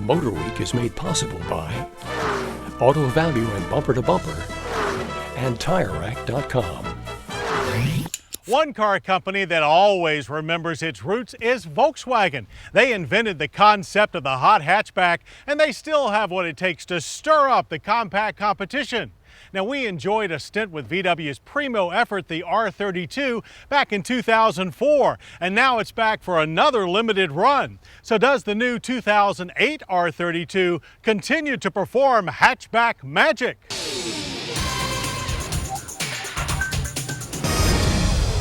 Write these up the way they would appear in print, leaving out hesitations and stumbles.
MotorWeek is made possible by Auto Value and Bumper to Bumper and TireRack.com. One car company that always remembers its roots is Volkswagen. They invented the concept of the hot hatchback, and they still have what it takes to stir up the compact competition. Now, we enjoyed a stint with VW's primo effort, the R32, back in 2004, and now it's back for another limited run. So does the new 2008 R32 continue to perform hatchback magic?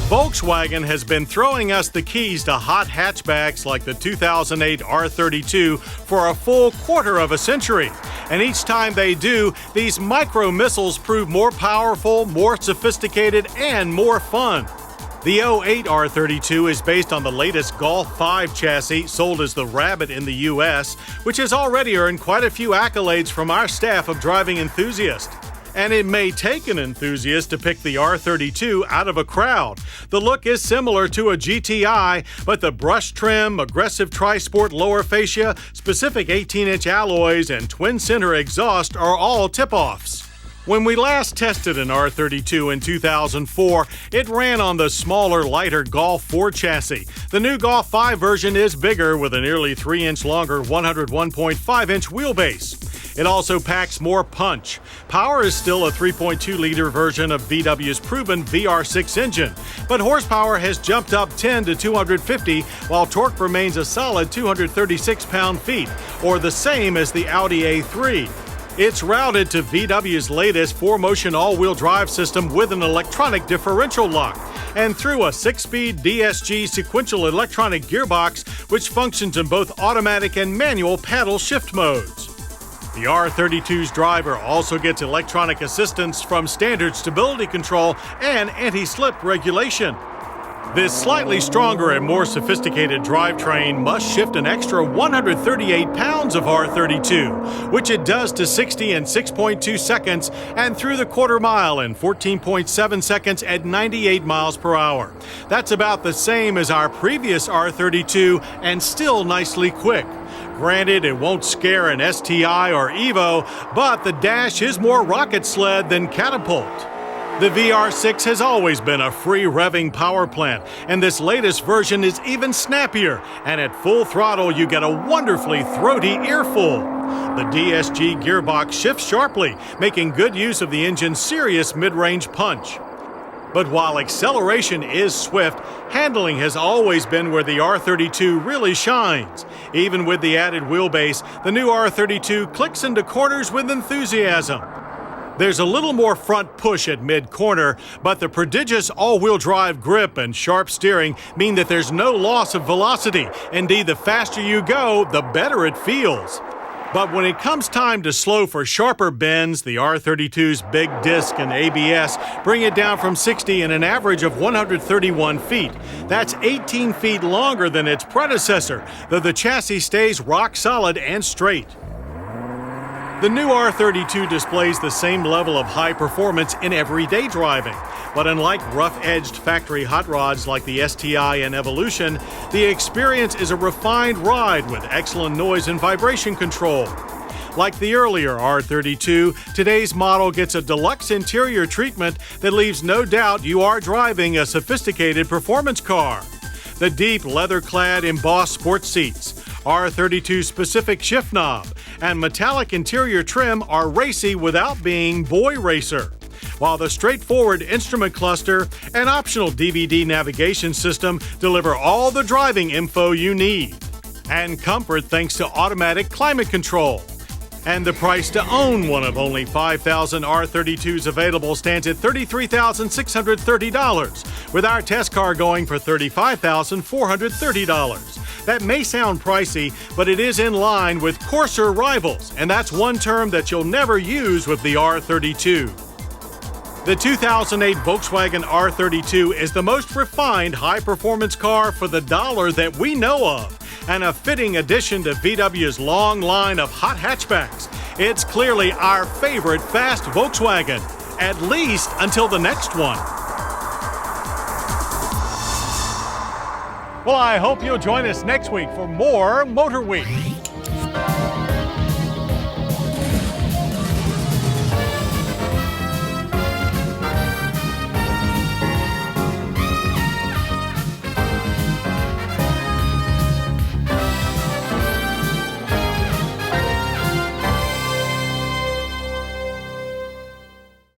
Volkswagen has been throwing us the keys to hot hatchbacks like the 2008 R32 for a full quarter of a century. And each time they do, these micro missiles prove more powerful, more sophisticated, and more fun. The 08 R32 is based on the latest Golf 5 chassis, sold as the Rabbit in the US, which has already earned quite a few accolades from our staff of driving enthusiasts. And it may take an enthusiast to pick the R32 out of a crowd. The look is similar to a GTI, but the brush trim, aggressive tri-sport lower fascia, specific 18-inch alloys, and twin-center exhaust are all tip-offs. When we last tested an R32 in 2004, it ran on the smaller, lighter Golf 4 chassis. The new Golf 5 version is bigger with a nearly 3-inch longer 101.5-inch wheelbase. It also packs more punch. Power is still a 3.2-liter version of VW's proven VR6 engine, but horsepower has jumped up 10 to 250, while torque remains a solid 236 pound-feet, or the same as the Audi A3. It's routed to VW's latest 4-motion all-wheel drive system with an electronic differential lock, and through a 6-speed DSG sequential electronic gearbox, which functions in both automatic and manual paddle shift modes. The R32's driver also gets electronic assistance from standard stability control and anti-slip regulation. This slightly stronger and more sophisticated drivetrain must shift an extra 138 pounds of R32, which it does to 60 in 6.2 seconds and through the quarter mile in 14.7 seconds at 98 miles per hour. That's about the same as our previous R32 and still nicely quick. Granted, it won't scare an STI or Evo, but the dash is more rocket sled than catapult. The VR6 has always been a free revving power plant, and this latest version is even snappier, and at full throttle you get a wonderfully throaty earful. The DSG gearbox shifts sharply, making good use of the engine's serious mid-range punch. But while acceleration is swift, handling has always been where the R32 really shines. Even with the added wheelbase, the new R32 clicks into corners with enthusiasm. There's a little more front push at mid-corner, but the prodigious all-wheel drive grip and sharp steering mean that there's no loss of velocity. Indeed, the faster you go, the better it feels. But when it comes time to slow for sharper bends, the R32's big disc and ABS bring it down from 60 in an average of 131 feet. That's 18 feet longer than its predecessor, though the chassis stays rock solid and straight. The new R32 displays the same level of high performance in everyday driving, but unlike rough-edged factory hot rods like the STI and Evolution, the experience is a refined ride with excellent noise and vibration control. Like the earlier R32, today's model gets a deluxe interior treatment that leaves no doubt you are driving a sophisticated performance car. The deep leather-clad embossed sports seats, R32 specific shift knob, and metallic interior trim are racy without being boy racer, while the straightforward instrument cluster and optional DVD navigation system deliver all the driving info you need, and comfort thanks to automatic climate control. And the price to own one of only 5,000 R32s available stands at $33,630, with our test car going for $35,430. That may sound pricey, but it is in line with coarser rivals, and that's one term that you'll never use with the R32. The 2008 Volkswagen R32 is the most refined high-performance car for the dollar that we know of, and a fitting addition to VW's long line of hot hatchbacks. It's clearly our favorite fast Volkswagen, at least until the next one. Well, I hope you'll join us next week for more Motor Week.